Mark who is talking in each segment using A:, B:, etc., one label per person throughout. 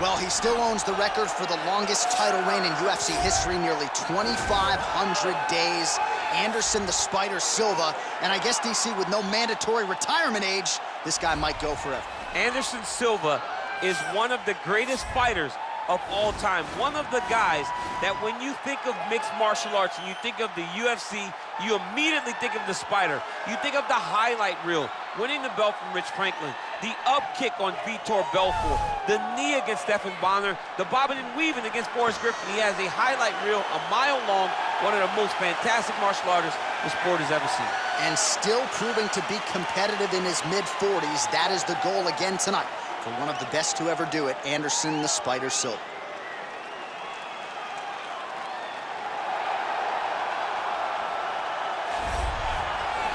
A: Well, he still owns the record for the longest title reign in UFC history, nearly 2,500 days. Anderson the Spider Silva, and I guess, DC, with no mandatory retirement age, this guy might go forever.
B: Anderson Silva is one of the greatest fighters of all time. One of the guys that when you think of mixed martial arts and you think of the UFC, you immediately think of the Spider. You think of the highlight reel, winning the belt from Rich Franklin, the up kick on Vitor Belfort, the knee against Stephan Bonner, the bobbing and weaving against Boris Griffin. He has a highlight reel a mile long, one of the most fantastic martial artists the sport has ever seen.
A: And still proving to be competitive in his mid-40s. That is the goal again tonight for one of the best to ever do it, Anderson the Spider Silva.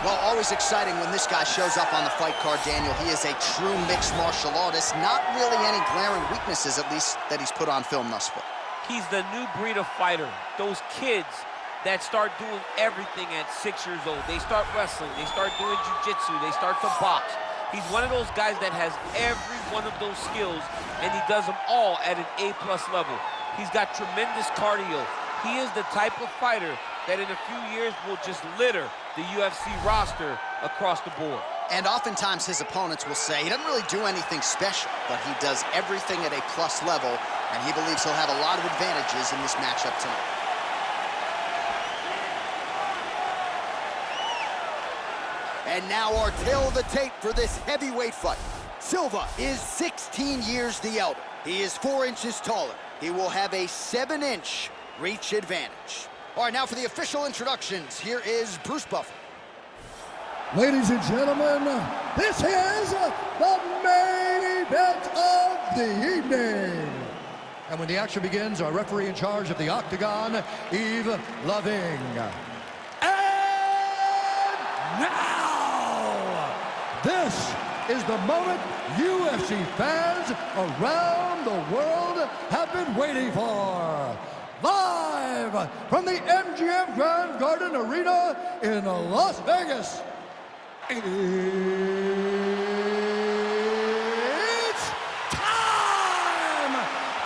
A: Well, always exciting when this guy shows up on the fight card, Daniel. He is a true mixed martial artist. Not really any glaring weaknesses, at least, that he's put on film thus far.
B: He's the new breed of fighter. Those kids that start doing everything at 6 years old. They start wrestling, they start doing jiu-jitsu, they start to box. He's one of those guys that has every one of those skills, and he does them all at an A+ level. He's got tremendous cardio. He is the type of fighter that in a few years will just litter the UFC roster across the board.
A: And oftentimes his opponents will say he doesn't really do anything special, but he does everything at a plus level, and he believes he'll have a lot of advantages in this matchup tonight. And now our tale of the tape for this heavyweight fight. Silva is 16 years the elder. He is 4 inches taller. He will have a 7-inch reach advantage. All right, now for the official introductions, here is Bruce Buffer.
C: Ladies and gentlemen, this is the main event of the evening. And when the action begins, our referee in charge of the Octagon, Yves Loving. And now, this is the moment UFC fans around the world have been waiting for. Live from the MGM Grand Garden Arena in Las Vegas. It's time!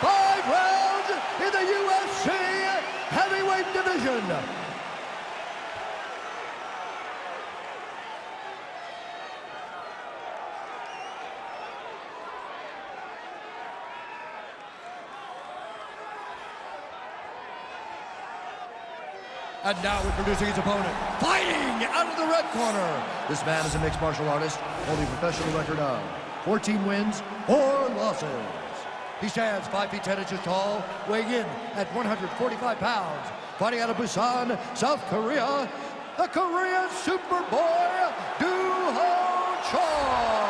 C: 5 rounds in the UFC heavyweight division. And now introducing his opponent, fighting out of the red corner. This man is a mixed martial artist, holding a professional record of 14 wins, 4 losses. He stands 5 feet 10 inches tall, weighing in at 145 pounds. Fighting out of Busan, South Korea, the Korean Superboy, Doo-Ho Choi.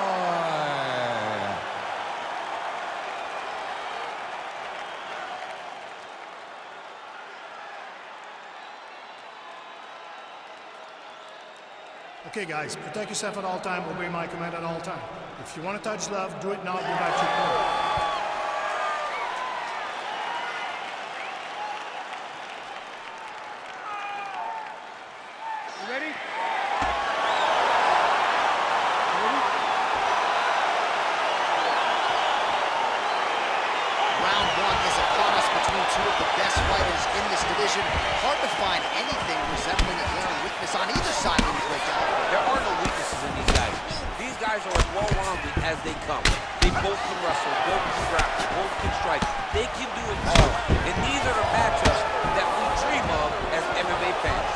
D: Okay, guys, protect yourself at all time, obey my command at all time. If you want to touch love, do it now, go back to your corner. You ready?
A: Round 1 is upon us between 2 of the best fighters in this division. Hard to find anything resembling a glaring weakness on either side in the breakdown.
B: There are no weaknesses in these guys. These guys are as well-rounded as they come. They both can wrestle, both can grapple, both can strike. They can do it all. And these are the matchups that we dream of as MMA fans.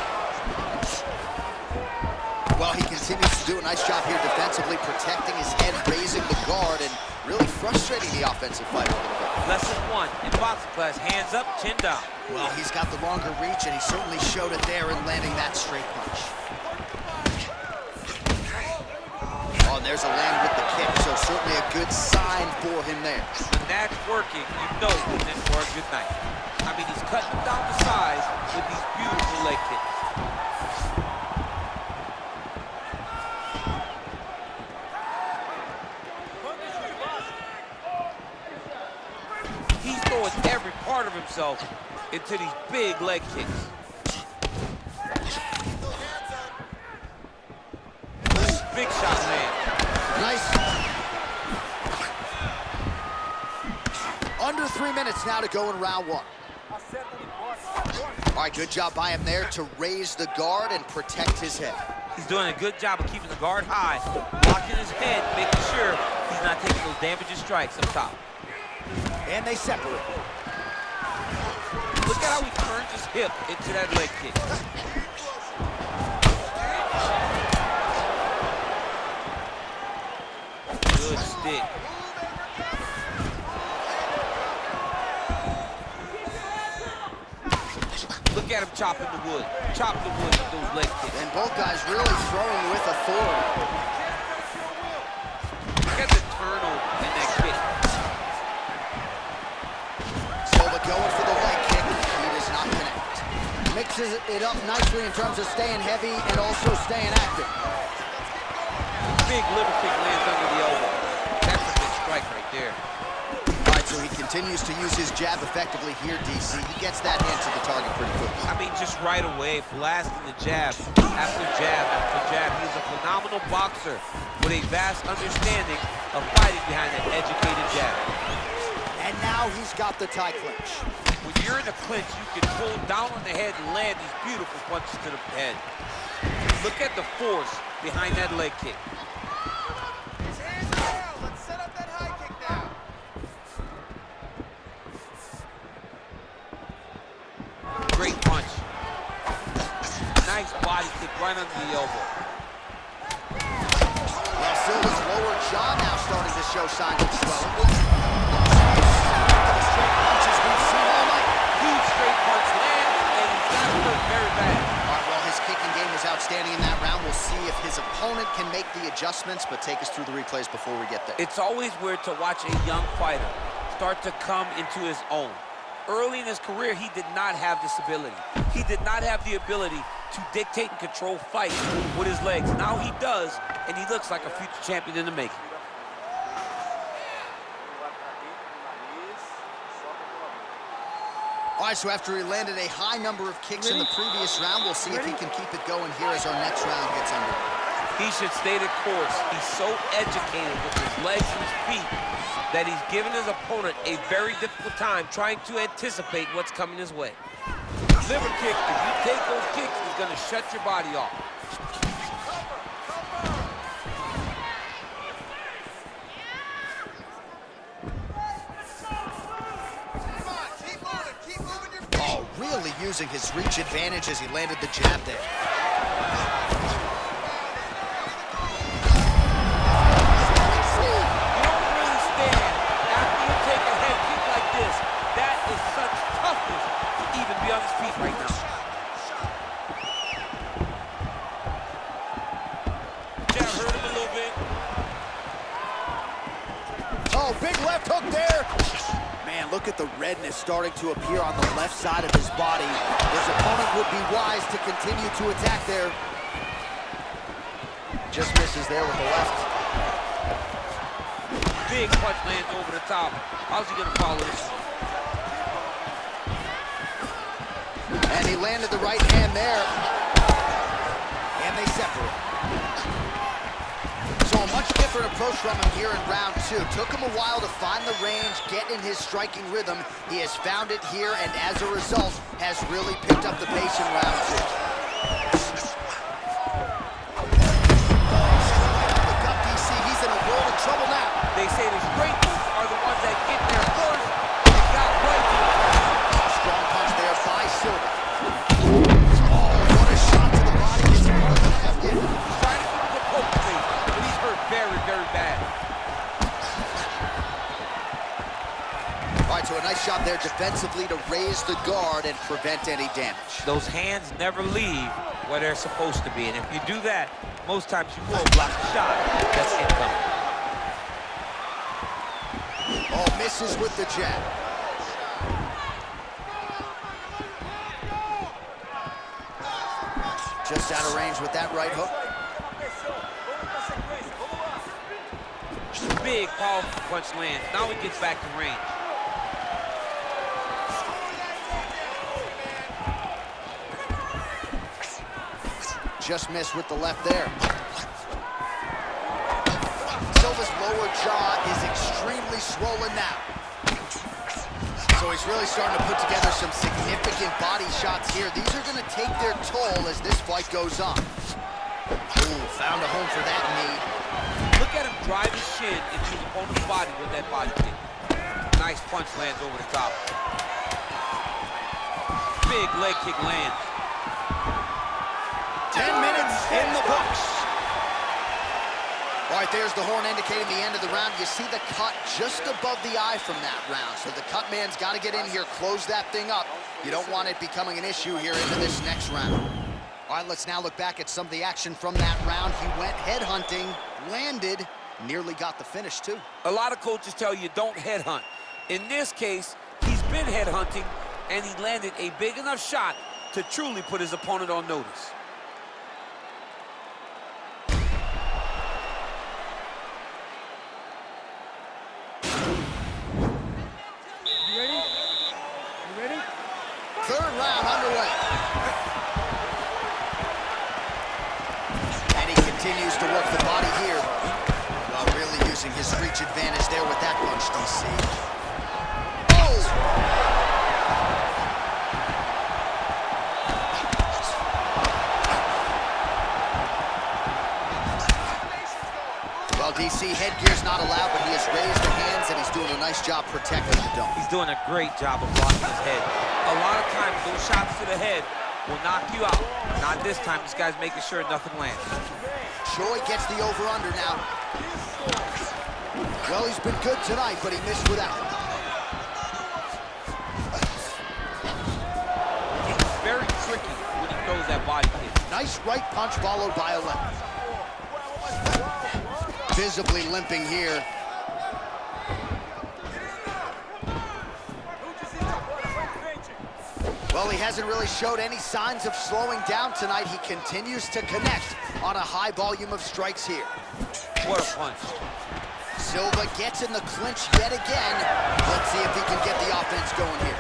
A: Well, he continues to do a nice job here defensively, protecting his head, raising the guard, and really frustrating the offensive fighter a little bit.
B: Lesson 1 in boxing class, hands up, chin down.
A: Well, he's got the longer reach, and he certainly showed it there in landing that straight punch. Oh, and there's a land with the kick, so certainly a good sign for him there.
B: When that's working, you know he's in for a good night. I mean, he's cutting down the size with these beautiful leg kicks. He's throwing every part of himself into these big leg kicks. Big shot, man.
A: Nice. Under 3 minutes now to go in round one. All right, good job by him there to raise the guard and protect his head.
B: He's doing a good job of keeping the guard high, locking his head, making sure he's not taking those damaging strikes up top.
A: And they separate.
B: Look at how he turns his hip into that leg kick. Good stick. Look at him chopping the wood. Chop the wood with those leg kicks.
A: And both guys really throwing with authority.
B: Look at the turnover in that kick.
A: Silva going for the leg kick. He does not connect. Mixes it up nicely in terms of staying heavy and also staying active.
B: Big liver kick lands under the elbow. That's a big strike right there.
A: All right, so he continues to use his jab effectively here, DC. He gets that hand to the target pretty quickly.
B: I mean, just right away, blasting the jab after jab after jab. He's a phenomenal boxer with a vast understanding of fighting behind an educated jab.
A: And now he's got the tie clinch.
B: When you're in a clinch, you can pull down on the head and land these beautiful punches to the head. Look at the force behind that leg kick.
E: Let's set up that high kick now.
B: Great punch. Nice body kick right under the elbow.
A: Well, Silva's lower jaw now starting to show signs of swelling. Straight punches we've seen all night.
B: Huge straight punch lands, and he's got hurt very bad.
A: All right, well, his kicking game was outstanding in that round. We'll see if his opponent can make the adjustments, but take us through the replays before we get there.
B: It's always weird to watch a young fighter start to come into his own. Early in his career, he did not have this ability. He did not have the ability to dictate and control fights with his legs. Now he does, and he looks like a future champion in the making.
A: All right, so after he landed a high number of kicks in the previous round, we'll see if he can keep it going here as our next round gets underway.
B: He should stay the course. He's so educated with his legs and his feet that he's given his opponent a very difficult time trying to anticipate what's coming his way. Liver kick, if you take those kicks, he's gonna shut your body off.
A: Oh, really using his reach advantage as he landed the jab there. Look at the redness starting to appear on the left side of his body. His opponent would be wise to continue to attack there. Just misses there with the left.
B: Big punch lands over the top. How's he gonna follow this?
A: And he landed the right hand there. And they separate. So a much different approach from him here in round two. Took him a while to find the range, get in his striking rhythm. He has found it here, and as a result, has really picked up the pace in round two. Look up, DC. He's in a world of trouble now.
B: They say the straight moves are the ones that get there first. He got right to it.
A: Strong punch there by Silva. Oh, what a shot to the body. His opponent kept in.
B: Trying to do the poke face, but he's hurt very, very bad.
A: All right, so a nice shot there defensively to raise the guard and prevent any damage.
B: Those hands never leave where they're supposed to be, and if you do that, most times you will block a shot that's incoming.
A: Oh, misses with the jab. Just out of range with that right hook.
B: Big, powerful punch lands. Now he gets back to range.
A: Just missed with the left there. Silva's lower jaw is extremely swollen now. So he's really starting to put together some significant body shots here. These are going to take their toll as this fight goes on. Ooh, found a home for that knee.
B: Look at him drive his shin into his opponent's body with that body kick. Nice punch lands over the top. Big leg kick lands.
A: 10 minutes in the books. All right, there's the horn indicating the end of the round. You see the cut just above the eye from that round. So the cut man's got to get in here, close that thing up. You don't want it becoming an issue here into this next round. All right, let's now look back at some of the action from that round. He went headhunting, landed, nearly got the finish too.
B: A lot of coaches tell you don't headhunt. In this case, he's been headhunting, and he landed a big enough shot to truly put his opponent on notice.
A: Third round underway. And he continues to work the body here. Well, really using his reach advantage there with that punch, DC. Oh! Well, DC, headgear's not allowed, but he has raised the hands, and he's doing a nice job protecting the dome.
B: He's doing a great job of blocking his head. A lot of times, those shots to the head will knock you out. Not this time. This guy's making sure nothing lands.
A: Choi gets the over-under now. Well, he's been good tonight, but he missed with that one.
B: He's very tricky when he throws that body kick.
A: Nice right punch followed by a left. Visibly limping here. Well, he hasn't really showed any signs of slowing down tonight. He continues to connect on a high volume of strikes here.
B: What a punch.
A: Silva gets in the clinch yet again. Let's see if he can get the offense going here.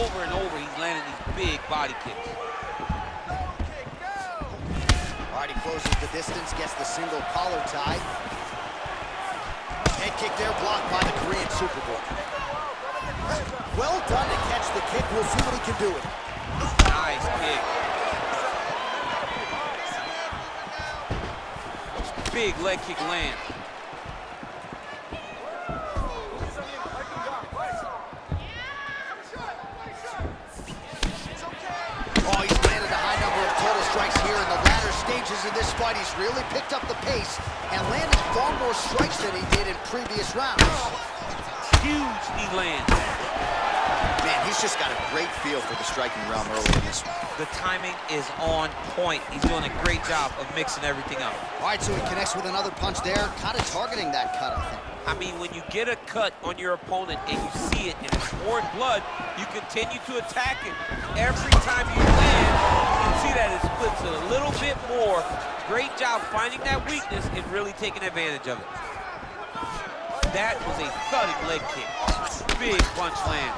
B: Over and over, he's landing these big body kicks.
A: All right, he closes the distance, gets the single collar tie. Head kick there, blocked by the Korean Superboy. Well done to catch the kick. We'll see what he can do with it.
B: Nice kick. Big leg kick land.
A: Oh, he's landed a high number of total strikes here in the latter stages of this fight. He's really picked up the pace and landed far more strikes than he did in previous rounds.
B: Huge knee land.
A: Man, he's just got a great feel for the striking realm early in this one.
B: The timing is on point. He's doing a great job of mixing everything up.
A: All right, so he connects with another punch there, kind of targeting that cut, I think.
B: I mean, when you get a cut on your opponent and you see it and it's pouring blood, you continue to attack it. Every time you land, you can see that it splits a little bit more. Great job finding that weakness and really taking advantage of it. That was a thudding leg kick. Big punch land.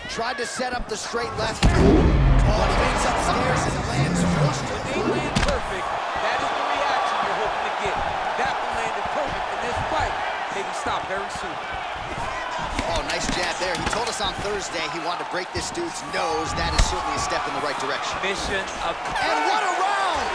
A: Tried to set up the straight left. But he makes upstairs and lands first.
B: When they land perfect, that is the reaction you're hoping to get. That one landed perfect in this fight. Maybe stop very soon.
A: Oh, nice jab there. He told us on Thursday he wanted to break this dude's nose. That is certainly a step in the right direction.
B: Mission accomplished.
A: And what a round!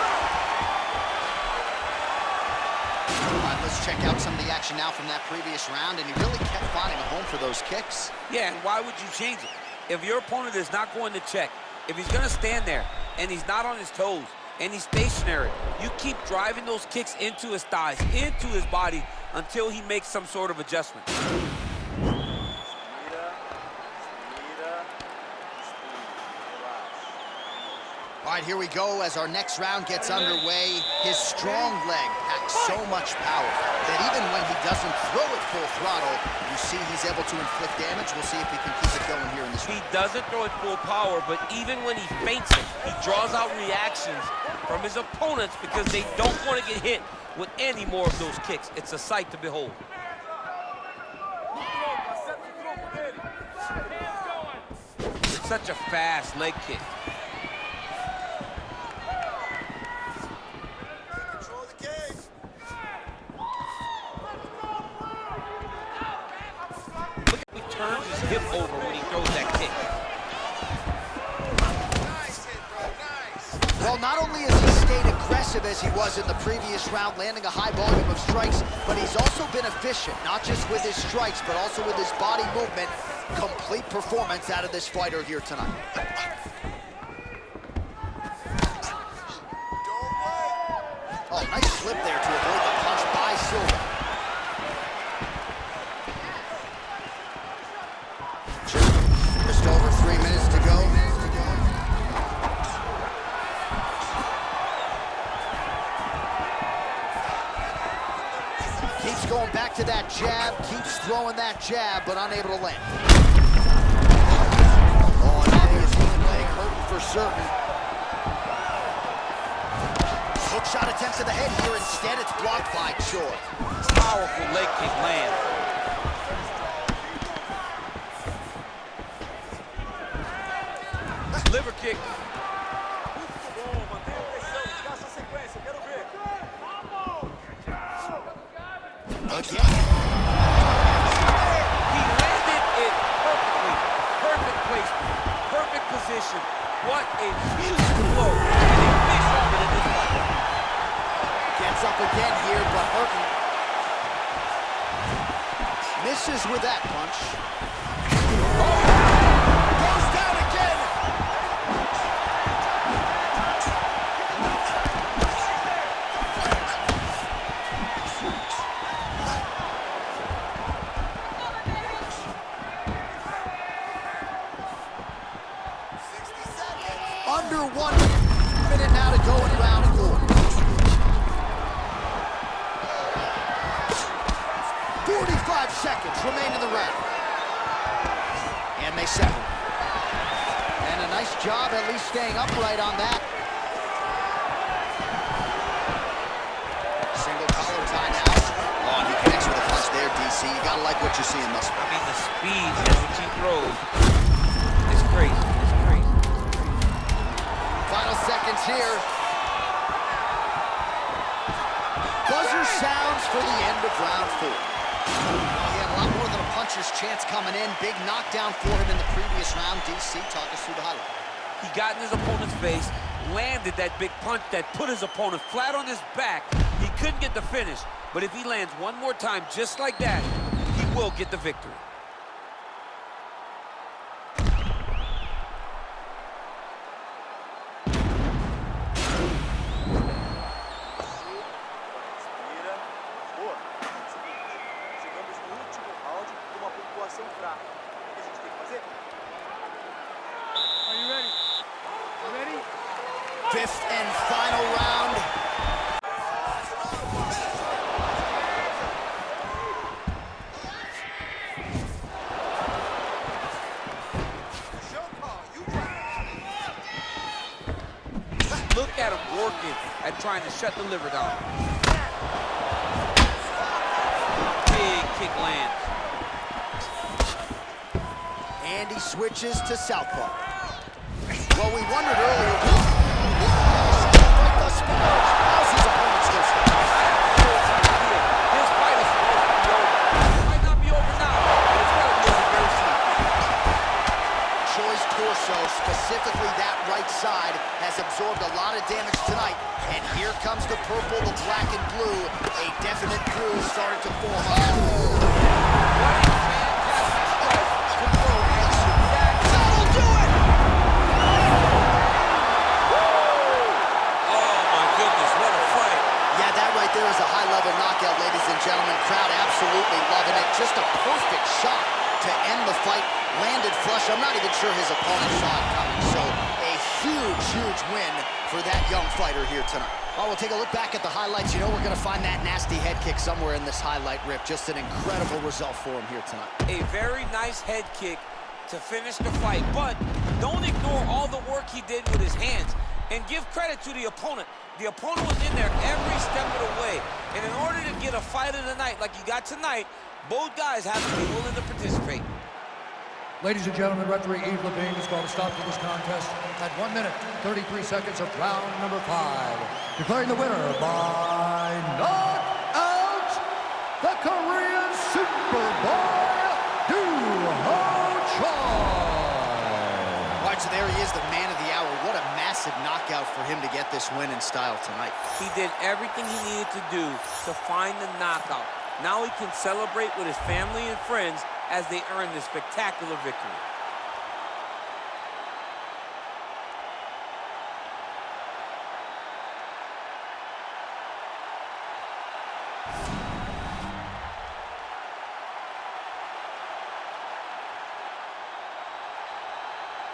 A: All right, let's check out some of the action now from that previous round, and he really kept finding a home for those kicks.
B: Yeah, and why would you change it? If your opponent is not going to check, if he's going to stand there and he's not on his toes and he's stationary, you keep driving those kicks into his thighs, into his body until he makes some sort of adjustment.
A: All right, here we go as our next round gets underway. His strong leg packs so much power that even when he doesn't throw it full throttle, you see he's able to inflict damage. We'll see if he can keep it going here in this round.
B: He doesn't throw it full power, but even when he feints it, he draws out reactions from his opponents because they don't want to get hit with any more of those kicks. It's a sight to behold. Such a fast leg kick.
E: Control the cage.
B: Look at how he turns his hip over when he throws that kick.
E: Nice hit, bro. Nice.
A: Well, not only has he stayed aggressive as he was in the previous round, landing a high volume of strikes, but he's also been efficient, not just with his strikes, but also with his body movement. Complete performance out of this fighter here tonight.
E: Don't wait.
A: Oh, nice slip there to avoid the punch by Silva. Just over 3 minutes to go. Keeps going back to that jab, keeps throwing that jab, but unable to land. Oh, and now his knee leg hurting for certain. Hook shot attempt to the head here. Instead, it's blocked by Choi.
B: Powerful leg kick land. Liver kick.
A: Again.
B: He landed it perfectly. Perfect placement. Perfect position. What a huge blow. And he finished off it in this fight.
A: Gets up again here, but Hurton misses with that punch. Goes down again. Under 1 minute now to go in round 4. 45 seconds remain in the round. And they settle. And a nice job at least staying upright on that. Single collar tie now. Oh, and he connects with a punch there, DC. You gotta like what you see in this one.
B: I mean, the speed in which he throws. It's crazy. It's crazy.
A: Final seconds here. Buzzer sounds for the end of round 4. He had a lot more than a puncher's chance coming in. Big knockdown for him in the previous round. DC, talk us through the highlight.
B: He got in his opponent's face, landed that big punch that put his opponent flat on his back. He couldn't get the finish, but if he lands one more time just like that, he will get the victory.
A: Fifth and final round.
B: Look at him working at trying to shut the liver down. Big kick lands.
A: And he switches to southpaw. Well, we wondered earlier. How's his opponent still standing?
B: This fight is supposed to be over. It might not be over now, but it's got to be over very soon.
A: Choi's torso, specifically that right side, has absorbed a lot of damage tonight. And here comes the purple, the black, and blue. A definite bruise starting to form.
B: What a fantastic strike to throw at you.
A: That'll do it!
B: Oh my goodness, what a fight.
A: Yeah, that right there is a high-level knockout, ladies and gentlemen. Crowd absolutely loving it. Just a perfect shot to end the fight. Landed flush. I'm not even sure his opponent saw it coming. So a huge, huge win for that young fighter here tonight. Oh, we'll take a look back at the highlights. You know we're going to find that nasty head kick somewhere in this highlight rip. Just an incredible result for him here tonight.
B: A very nice head kick to finish the fight, but don't ignore all the work he did with his hands and give credit to the opponent. The opponent was in there every step of the way, and in order to get a fight of the night like you got tonight, both guys have to be willing to participate.
C: Ladies and gentlemen, referee Yves Levine has called a stop to this contest at 1 minute, 33 seconds of round number 5. Declaring the winner by knockout, the Korean Superboy,
A: All right, so there he is, the man of the hour. What a massive knockout for him to get this win in style tonight.
B: He did everything he needed to do to find the knockout. Now he can celebrate with his family and friends as they earn this spectacular victory.